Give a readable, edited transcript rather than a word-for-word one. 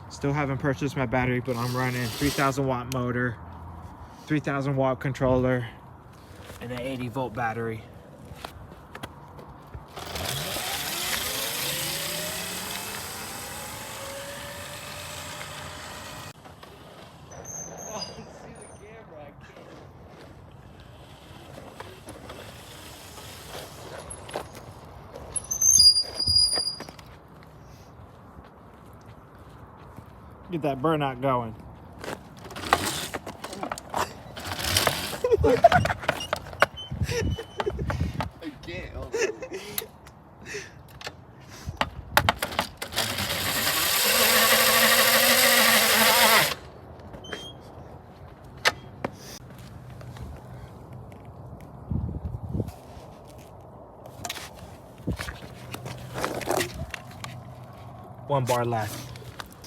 Still haven't purchased my battery, but I'm running 3,000 watt motor, 3,000 watt controller, and an 80 volt battery. Get that burnout going. I can't help it. One bar left.